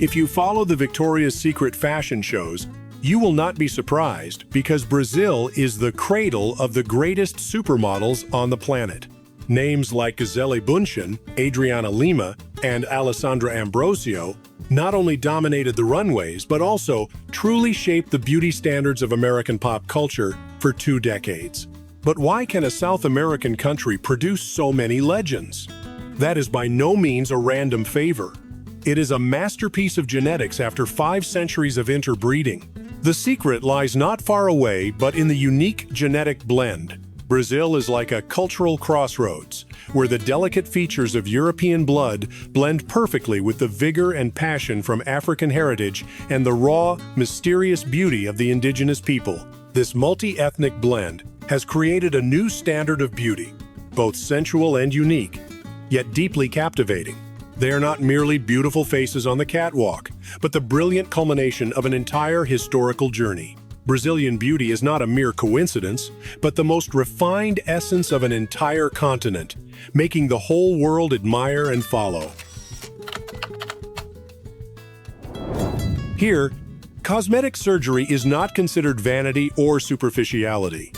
If you follow the Victoria's Secret fashion shows, you will not be surprised because Brazil is the cradle of the greatest supermodels on the planet. Names like Gisele Bündchen, Adriana Lima, and Alessandra Ambrosio not only dominated the runways but also truly shaped the beauty standards of American pop culture for 2 decades. But why can a South American country produce so many legends? That is by no means a random favor. It is a masterpiece of genetics after 5 centuries of interbreeding. The secret lies not far away, but in the unique genetic blend. Brazil is like a cultural crossroads, where the delicate features of European blood blend perfectly with the vigor and passion from African heritage and the raw, mysterious beauty of the indigenous people. This multi-ethnic blend has created a new standard of beauty, both sensual and unique, yet deeply captivating. They are not merely beautiful faces on the catwalk, but the brilliant culmination of an entire historical journey. Brazilian beauty is not a mere coincidence, but the most refined essence of an entire continent, making the whole world admire and follow. Here, cosmetic surgery is not considered vanity or superficiality.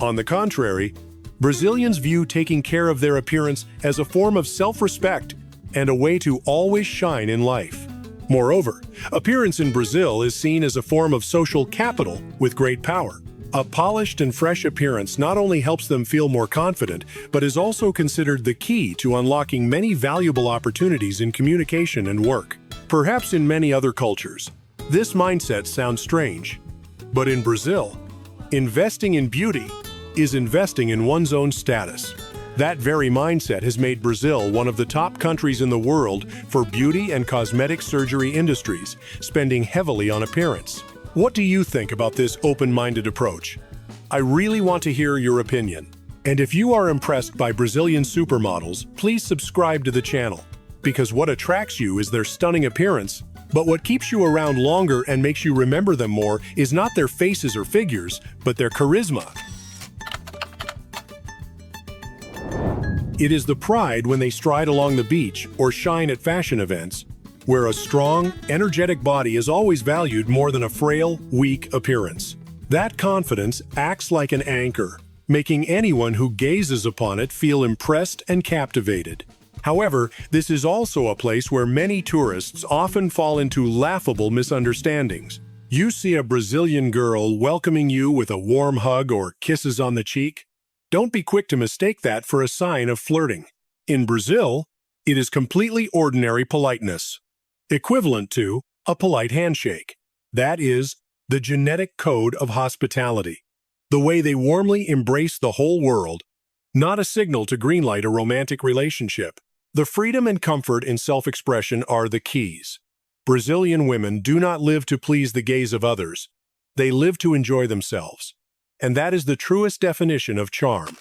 On the contrary, Brazilians view taking care of their appearance as a form of self-respect and a way to always shine in life. Moreover, appearance in Brazil is seen as a form of social capital with great power. A polished and fresh appearance not only helps them feel more confident, but is also considered the key to unlocking many valuable opportunities in communication and work. Perhaps in many other cultures, this mindset sounds strange. But in Brazil, investing in beauty is investing in one's own status. That very mindset has made Brazil one of the top countries in the world for beauty and cosmetic surgery industries, spending heavily on appearance. What do you think about this open-minded approach? I really want to hear your opinion. And if you are impressed by Brazilian supermodels, please subscribe to the channel. Because what attracts you is their stunning appearance, but what keeps you around longer and makes you remember them more is not their faces or figures, but their charisma. It is the pride when they stride along the beach or shine at fashion events, where a strong, energetic body is always valued more than a frail, weak appearance. That confidence acts like an anchor, making anyone who gazes upon it feel impressed and captivated. However, this is also a place where many tourists often fall into laughable misunderstandings. You see a Brazilian girl welcoming you with a warm hug or kisses on the cheek. Don't be quick to mistake that for a sign of flirting. In Brazil, it is completely ordinary politeness, equivalent to a polite handshake. That is the genetic code of hospitality, the way they warmly embrace the whole world, not a signal to greenlight a romantic relationship. The freedom and comfort in self-expression are the keys. Brazilian women do not live to please the gaze of others. They live to enjoy themselves. And that is the truest definition of charm.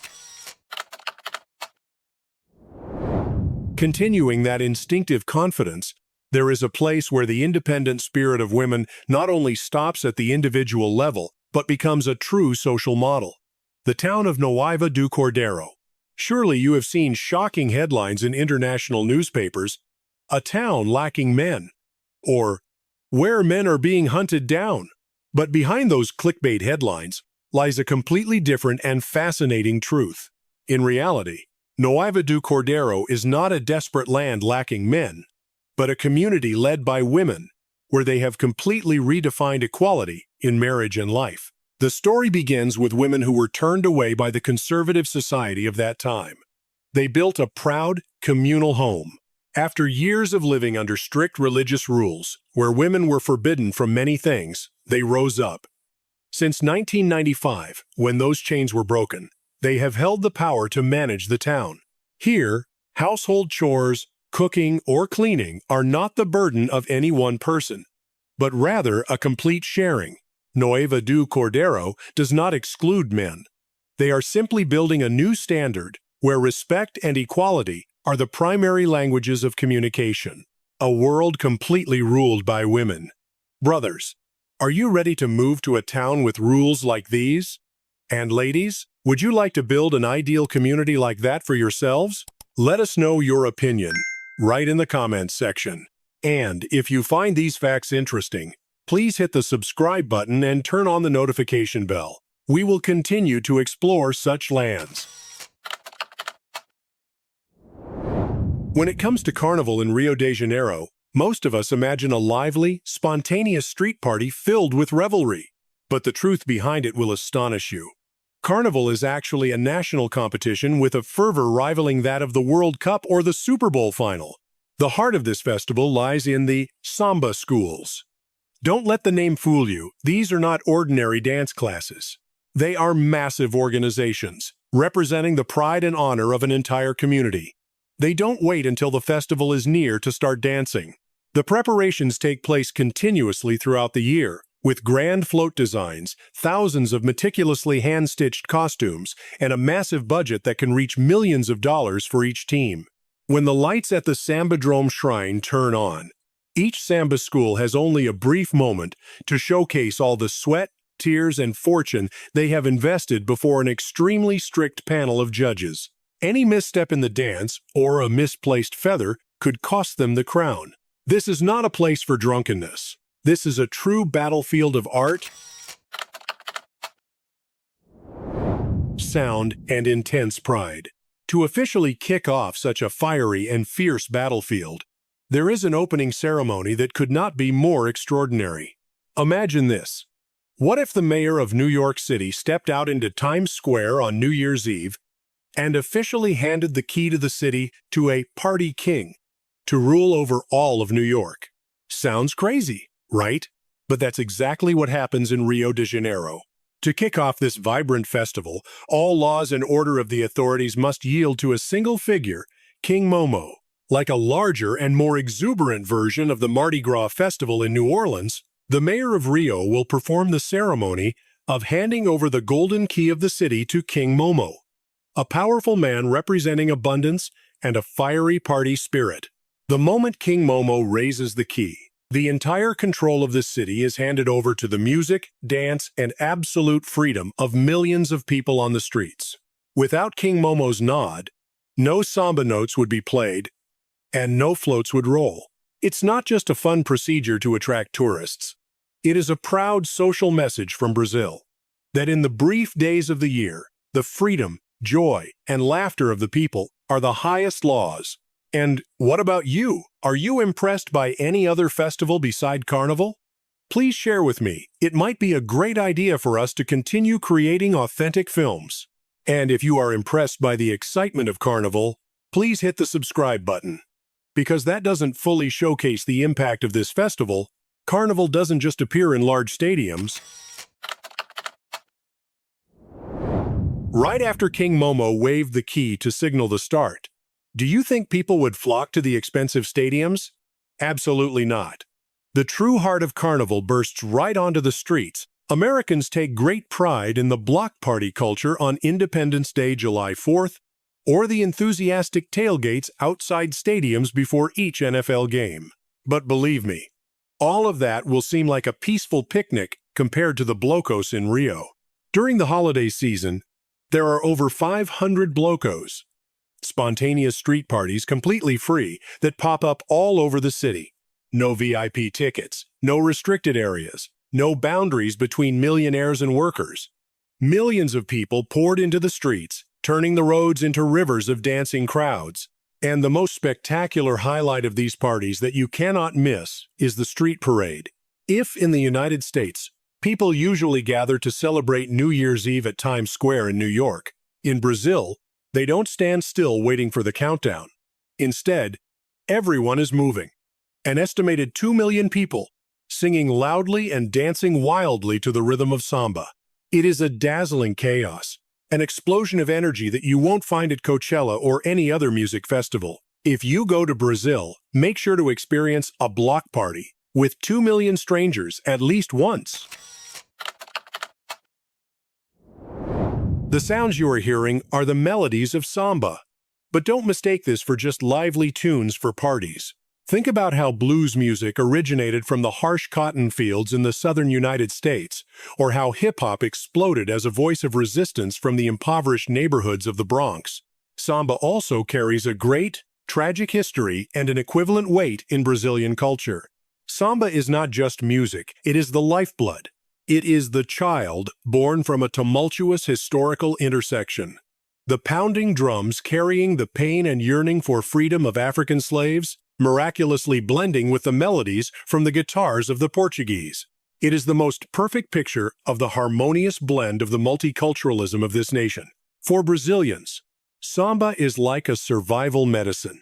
Continuing that instinctive confidence, there is a place where the independent spirit of women not only stops at the individual level, but becomes a true social model. The town of Noiva do Cordeiro. Surely you have seen shocking headlines in international newspapers, "A town lacking men," or "Where men are being hunted down." But behind those clickbait headlines lies a completely different and fascinating truth. In reality, Noiva do Cordeiro is not a desperate land lacking men, but a community led by women, where they have completely redefined equality in marriage and life. The story begins with women who were turned away by the conservative society of that time. They built a proud, communal home. After years of living under strict religious rules, where women were forbidden from many things, they rose up. Since 1995, when those chains were broken, they have held the power to manage the town. Here, household chores, cooking, or cleaning are not the burden of any one person, but rather a complete sharing. Noiva do Cordeiro does not exclude men. They are simply building a new standard where respect and equality are the primary languages of communication. A world completely ruled by women. Brothers, are you ready to move to a town with rules like these? And ladies, would you like to build an ideal community like that for yourselves? Let us know your opinion right in the comments section. And if you find these facts interesting, please hit the subscribe button and turn on the notification bell. We will continue to explore such lands. When it comes to Carnival in Rio de Janeiro, most of us imagine a lively, spontaneous street party filled with revelry. But the truth behind it will astonish you. Carnival is actually a national competition with a fervor rivaling that of the World Cup or the Super Bowl final. The heart of this festival lies in the Samba schools. Don't let the name fool you. These are not ordinary dance classes. They are massive organizations, representing the pride and honor of an entire community. They don't wait until the festival is near to start dancing. The preparations take place continuously throughout the year, with grand float designs, thousands of meticulously hand-stitched costumes, and a massive budget that can reach millions of dollars for each team. When the lights at the Sambadrome Shrine turn on, each Samba school has only a brief moment to showcase all the sweat, tears, and fortune they have invested before an extremely strict panel of judges. Any misstep in the dance, or a misplaced feather, could cost them the crown. This is not a place for drunkenness. This is a true battlefield of art, sound, and intense pride. To officially kick off such a fiery and fierce battlefield, there is an opening ceremony that could not be more extraordinary. Imagine this. What if the mayor of New York City stepped out into Times Square on New Year's Eve and officially handed the key to the city to a party king to rule over all of New York? Sounds crazy, right? But that's exactly what happens in Rio de Janeiro. To kick off this vibrant festival, all laws and order of the authorities must yield to a single figure, King Momo. Like a larger and more exuberant version of the Mardi Gras festival in New Orleans, the mayor of Rio will perform the ceremony of handing over the golden key of the city to King Momo, a powerful man representing abundance and a fiery party spirit. The moment King Momo raises the key, the entire control of the city is handed over to the music, dance, and absolute freedom of millions of people on the streets. Without King Momo's nod, no samba notes would be played, and no floats would roll. It's not just a fun procedure to attract tourists. It is a proud social message from Brazil that in the brief days of the year, the freedom, joy, and laughter of the people are the highest laws. And what about you? Are you impressed by any other festival beside Carnival? Please share with me. It might be a great idea for us to continue creating authentic films. And if you are impressed by the excitement of Carnival, please hit the subscribe button. Because that doesn't fully showcase the impact of this festival. Carnival doesn't just appear in large stadiums. Right after King Momo waved the key to signal the start, do you think people would flock to the expensive stadiums? Absolutely not. The true heart of Carnival bursts right onto the streets. Americans take great pride in the block party culture on Independence Day, July 4th, or the enthusiastic tailgates outside stadiums before each NFL game. But believe me, all of that will seem like a peaceful picnic compared to the blocos in Rio. During the holiday season, there are over 500 blocos, spontaneous street parties completely free that pop up all over the city. No VIP tickets, no restricted areas, no boundaries between millionaires and workers. Millions of people poured into the streets, turning the roads into rivers of dancing crowds. And the most spectacular highlight of these parties that you cannot miss is the street parade. If in the United States, people usually gather to celebrate New Year's Eve at Times Square in New York, in Brazil, they don't stand still waiting for the countdown. Instead, everyone is moving. An estimated 2 million people, singing loudly and dancing wildly to the rhythm of samba. It is a dazzling chaos, an explosion of energy that you won't find at Coachella or any other music festival. If you go to Brazil, make sure to experience a block party with 2 million strangers at least once. The sounds you are hearing are the melodies of samba. But don't mistake this for just lively tunes for parties. Think about how blues music originated from the harsh cotton fields in the southern United States, or how hip-hop exploded as a voice of resistance from the impoverished neighborhoods of the Bronx. Samba also carries a great, tragic history, and an equivalent weight in Brazilian culture. Samba is not just music, it is the lifeblood. It is the child born from a tumultuous historical intersection. The pounding drums carrying the pain and yearning for freedom of African slaves, miraculously blending with the melodies from the guitars of the Portuguese. It is the most perfect picture of the harmonious blend of the multiculturalism of this nation. For Brazilians, samba is like a survival medicine.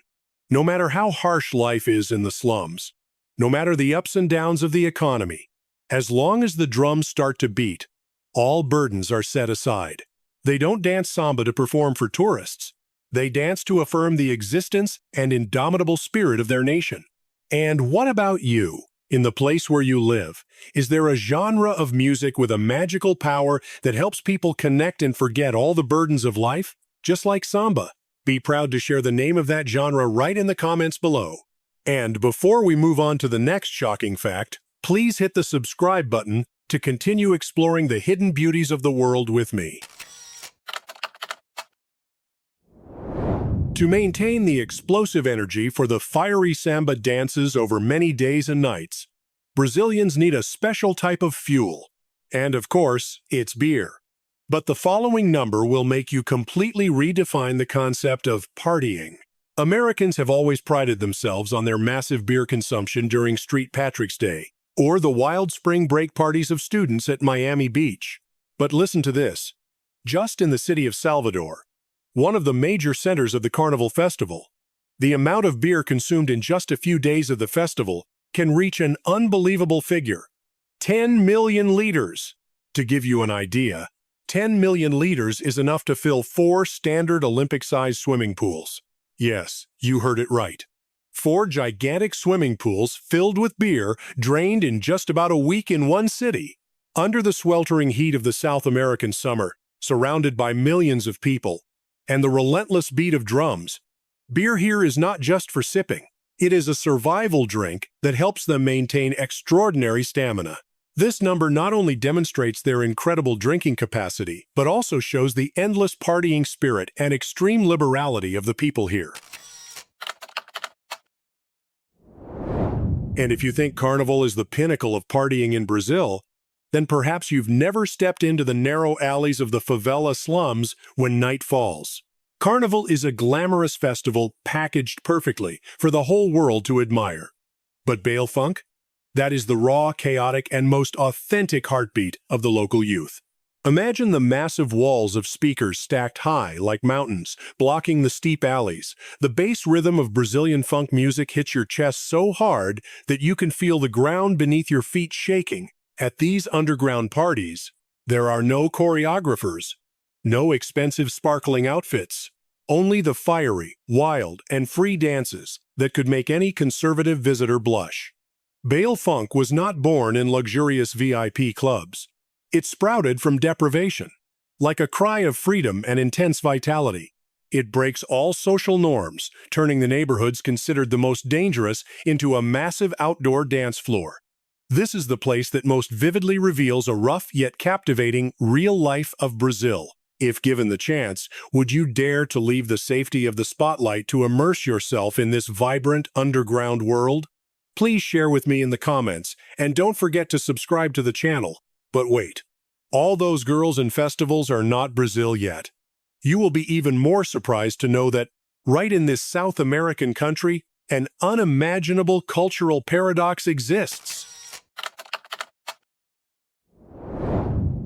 No matter how harsh life is in the slums, no matter the ups and downs of the economy, as long as the drums start to beat, all burdens are set aside. They don't dance samba to perform for tourists. They dance to affirm the existence and indomitable spirit of their nation. And what about you? In the place where you live, is there a genre of music with a magical power that helps people connect and forget all the burdens of life? Just like samba. Be proud to share the name of that genre right in the comments below. And before we move on to the next shocking fact, please hit the subscribe button to continue exploring the hidden beauties of the world with me. To maintain the explosive energy for the fiery samba dances over many days and nights, Brazilians need a special type of fuel. And of course, it's beer. But the following number will make you completely redefine the concept of partying. Americans have always prided themselves on their massive beer consumption during St. Patrick's Day, or the wild spring break parties of students at Miami Beach. But listen to this. Just in the city of Salvador, one of the major centers of the Carnival festival, the amount of beer consumed in just a few days of the festival can reach an unbelievable figure: 10 million liters. To give you an idea, 10 million liters is enough to fill 4 standard Olympic-sized swimming pools. Yes, you heard it right. 4 gigantic swimming pools filled with beer drained in just about a week in one city. Under the sweltering heat of the South American summer, surrounded by millions of people, and the relentless beat of drums, beer here is not just for sipping. It is a survival drink that helps them maintain extraordinary stamina. This number not only demonstrates their incredible drinking capacity, but also shows the endless partying spirit and extreme liberality of the people here. And if you think Carnival is the pinnacle of partying in Brazil, then perhaps you've never stepped into the narrow alleys of the favela slums when night falls. Carnival is a glamorous festival packaged perfectly for the whole world to admire. But Baile Funk? That is the raw, chaotic, and most authentic heartbeat of the local youth. Imagine the massive walls of speakers stacked high like mountains, blocking the steep alleys. The bass rhythm of Brazilian funk music hits your chest so hard that you can feel the ground beneath your feet shaking. At these underground parties, there are no choreographers, no expensive sparkling outfits, only the fiery, wild, and free dances that could make any conservative visitor blush. Baile Funk was not born in luxurious VIP clubs. It sprouted from deprivation. Like a cry of freedom and intense vitality, it breaks all social norms, turning the neighborhoods considered the most dangerous into a massive outdoor dance floor. This is the place that most vividly reveals a rough yet captivating real life of Brazil. If given the chance, would you dare to leave the safety of the spotlight to immerse yourself in this vibrant underground world? Please share with me in the comments, and don't forget to subscribe to the channel. But wait, all those girls and festivals are not Brazil yet. You will be even more surprised to know that, right in this South American country, an unimaginable cultural paradox exists.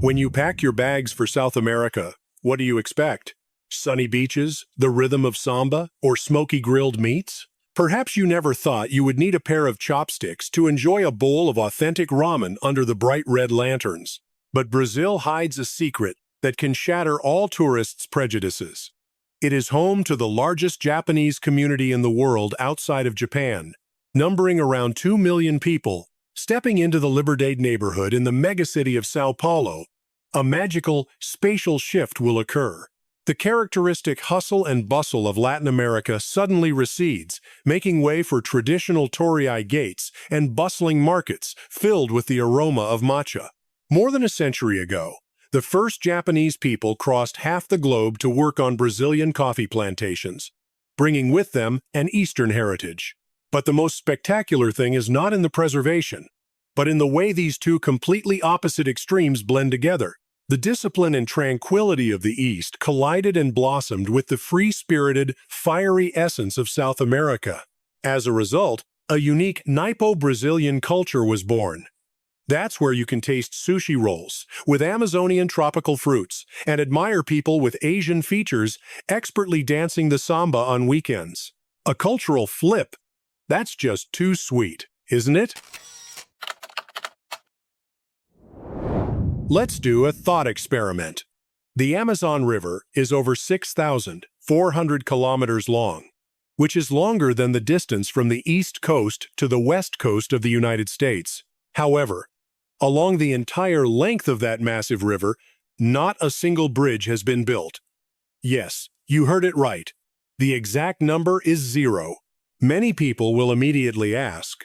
When you pack your bags for South America, what do you expect? Sunny beaches, the rhythm of samba, or smoky grilled meats? Perhaps you never thought you would need a pair of chopsticks to enjoy a bowl of authentic ramen under the bright red lanterns. But Brazil hides a secret that can shatter all tourists' prejudices. It is home to the largest Japanese community in the world outside of Japan, numbering around 2 million people. Stepping into the Liberdade neighborhood in the megacity of São Paulo, a magical, spatial shift will occur. The characteristic hustle and bustle of Latin America suddenly recedes, making way for traditional torii gates and bustling markets filled with the aroma of matcha. More than a century ago, the first Japanese people crossed half the globe to work on Brazilian coffee plantations. bringing with them an Eastern heritage. But the most spectacular thing is not in the preservation, but in the way these two completely opposite extremes blend together. The discipline and tranquility of the East collided and blossomed with the free-spirited, fiery essence of South America. As a result, a unique Naipo-Brazilian culture was born. That's where you can taste sushi rolls with Amazonian tropical fruits and admire people with Asian features expertly dancing the samba on weekends. A cultural flip. That's just too sweet, isn't it? Let's do a thought experiment. The Amazon River is over 6,400 kilometers long, which is longer than the distance from the East Coast to the West Coast of the United States. However, along the entire length of that massive river, not a single bridge has been built. Yes, you heard it right. The exact number is 0. Many people will immediately ask,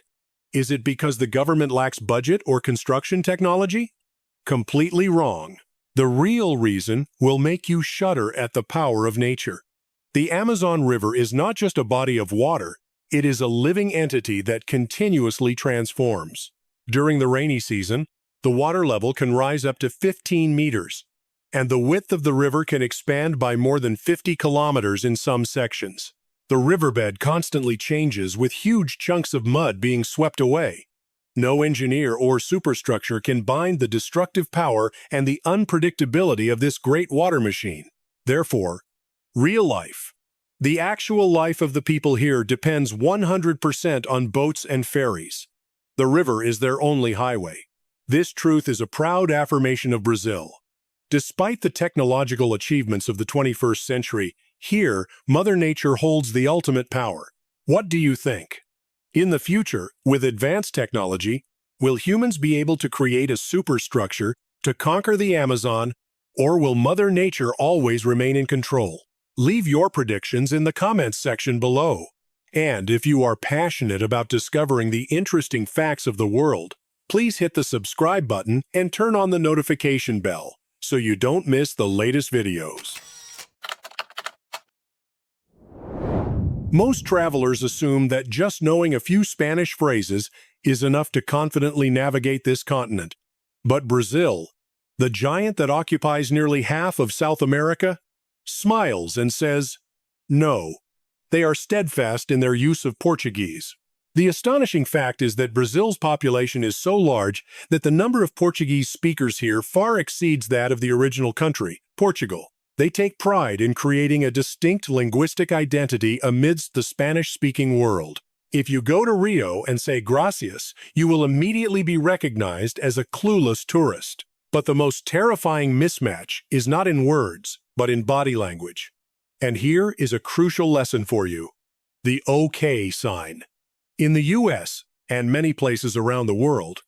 is it because the government lacks budget or construction technology? Completely wrong. The real reason will make you shudder at the power of nature. The Amazon River is not just a body of water, it is a living entity that continuously transforms. During the rainy season, the water level can rise up to 15 meters, and the width of the river can expand by more than 50 kilometers in some sections. The riverbed constantly changes, with huge chunks of mud being swept away. No engineer or superstructure can bind the destructive power and the unpredictability of this great water machine. Therefore, real life, the actual life of the people here, depends 100% on boats and ferries. The river is their only highway. This truth is a proud affirmation of Brazil. Despite the technological achievements of the 21st century, here, Mother Nature holds the ultimate power. What do you think? In the future, with advanced technology, will humans be able to create a superstructure to conquer the Amazon, or will Mother Nature always remain in control? Leave your predictions in the comments section below. And if you are passionate about discovering the interesting facts of the world, please hit the subscribe button and turn on the notification bell so you don't miss the latest videos. Most travelers assume that just knowing a few Spanish phrases is enough to confidently navigate this continent. But Brazil, the giant that occupies nearly half of South America, smiles and says, no. They are steadfast in their use of Portuguese. The astonishing fact is that Brazil's population is so large that the number of Portuguese speakers here far exceeds that of the original country, Portugal. They take pride in creating a distinct linguistic identity amidst the Spanish-speaking world. If you go to Rio and say gracias, you will immediately be recognized as a clueless tourist. But the most terrifying mismatch is not in words, but in body language. And here is a crucial lesson for you: the OK sign. In the US, and many places around the world,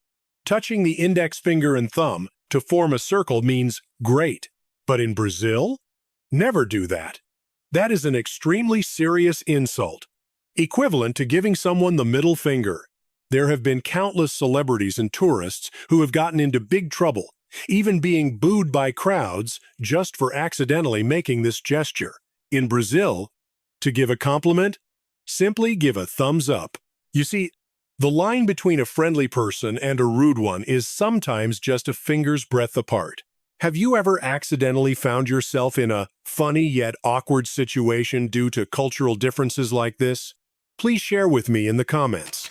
touching the index finger and thumb to form a circle means great. But in Brazil, never do that. That is an extremely serious insult, equivalent to giving someone the middle finger. There have been countless celebrities and tourists who have gotten into big trouble, even being booed by crowds just for accidentally making this gesture. In Brazil, to give a compliment, simply give a thumbs up. You see, the line between a friendly person and a rude one is sometimes just a finger's breadth apart. Have you ever accidentally found yourself in a funny yet awkward situation due to cultural differences like this? Please share with me in the comments.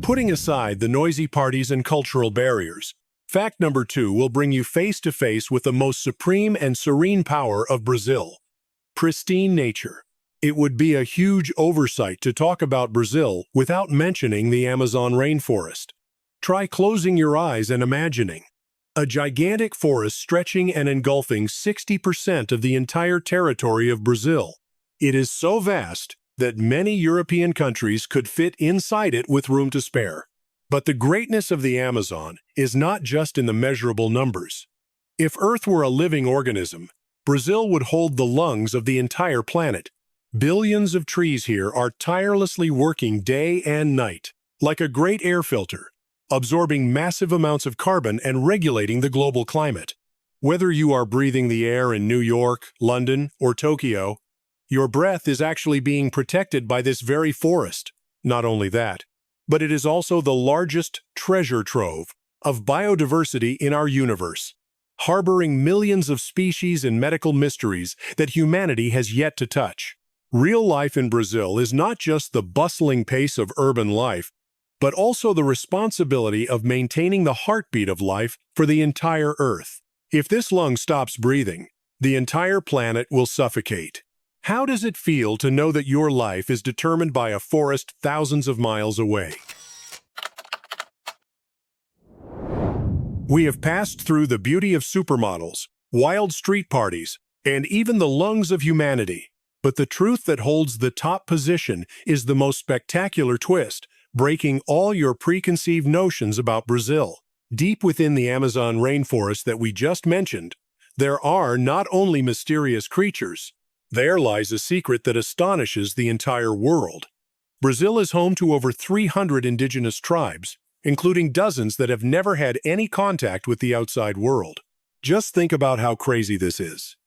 Putting aside the noisy parties and cultural barriers, fact number 2 will bring you face to face with the most supreme and serene power of Brazil: pristine nature. It would be a huge oversight to talk about Brazil without mentioning the Amazon rainforest. Try closing your eyes and imagining a gigantic forest stretching and engulfing 60% of the entire territory of Brazil. It is so vast that many European countries could fit inside it with room to spare. But the greatness of the Amazon is not just in the measurable numbers. If Earth were a living organism, Brazil would hold the lungs of the entire planet. Billions of trees here are tirelessly working day and night, like a great air filter, absorbing massive amounts of carbon and regulating the global climate. Whether you are breathing the air in New York, London, or Tokyo, your breath is actually being protected by this very forest. Not only that, but it is also the largest treasure trove of biodiversity in our universe, harboring millions of species and medical mysteries that humanity has yet to touch. Real life in Brazil is not just the bustling pace of urban life, but also the responsibility of maintaining the heartbeat of life for the entire Earth. If this lung stops breathing, the entire planet will suffocate. How does it feel to know that your life is determined by a forest thousands of miles away? We have passed through the beauty of supermodels, wild street parties, and even the lungs of humanity. But the truth that holds the top position is the most spectacular twist, breaking all your preconceived notions about Brazil. Deep within the Amazon rainforest that we just mentioned, there are not only mysterious creatures. There lies a secret that astonishes the entire world. Brazil is home to over 300 indigenous tribes, including dozens that have never had any contact with the outside world. Just think about how crazy this is.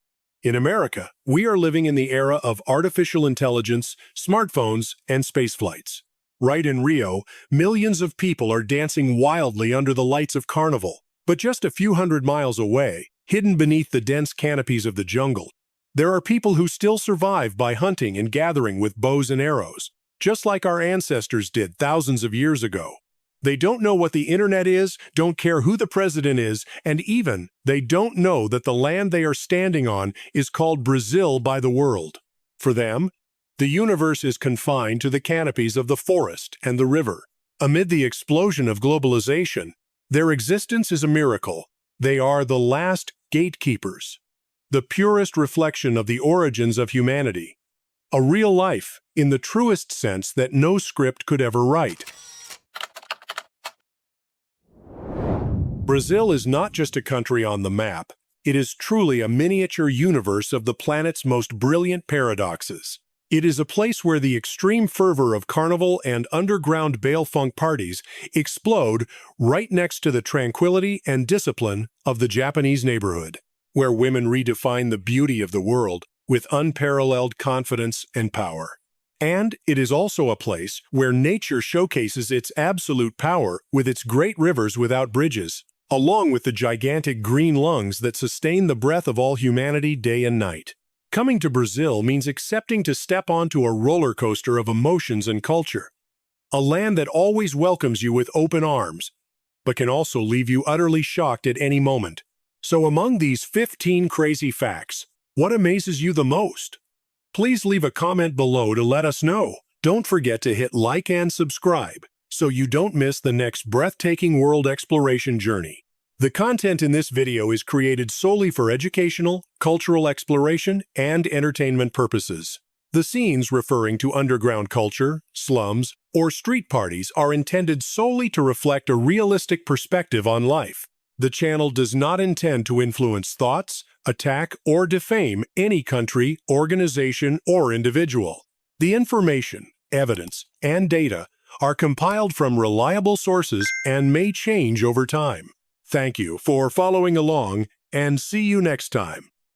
In America, we are living in the era of artificial intelligence, smartphones, and space flights. Right in Rio, millions of people are dancing wildly under the lights of Carnival. But just a few hundred miles away, hidden beneath the dense canopies of the jungle, there are people who still survive by hunting and gathering with bows and arrows, just like our ancestors did thousands of years ago. They don't know what the internet is, don't care who the president is, and even they don't know that the land they are standing on is called Brazil by the world. For them, the universe is confined to the canopies of the forest and the river. Amid the explosion of globalization, their existence is a miracle. They are the last gatekeepers, the purest reflection of the origins of humanity. A real life, in the truest sense that no script could ever write. Brazil is not just a country on the map. It is truly a miniature universe of the planet's most brilliant paradoxes. It is a place where the extreme fervor of Carnival and underground Baile Funk parties explode right next to the tranquility and discipline of the Japanese neighborhood, where women redefine the beauty of the world with unparalleled confidence and power. And it is also a place where nature showcases its absolute power with its great rivers without bridges, along with the gigantic green lungs that sustain the breath of all humanity day and night. Coming to Brazil means accepting to step onto a roller coaster of emotions and culture, a land that always welcomes you with open arms, but can also leave you utterly shocked at any moment. So among these 15 crazy facts, what amazes you the most? Please leave a comment below to let us know. Don't forget to hit like and subscribe so you don't miss the next breathtaking world exploration journey. The content in this video is created solely for educational, cultural exploration, and entertainment purposes. The scenes referring to underground culture, slums, or street parties are intended solely to reflect a realistic perspective on life. The channel does not intend to influence thoughts, attack, or defame any country, organization, or individual. The information, evidence, and data are compiled from reliable sources and may change over time. Thank you for following along, and see you next time.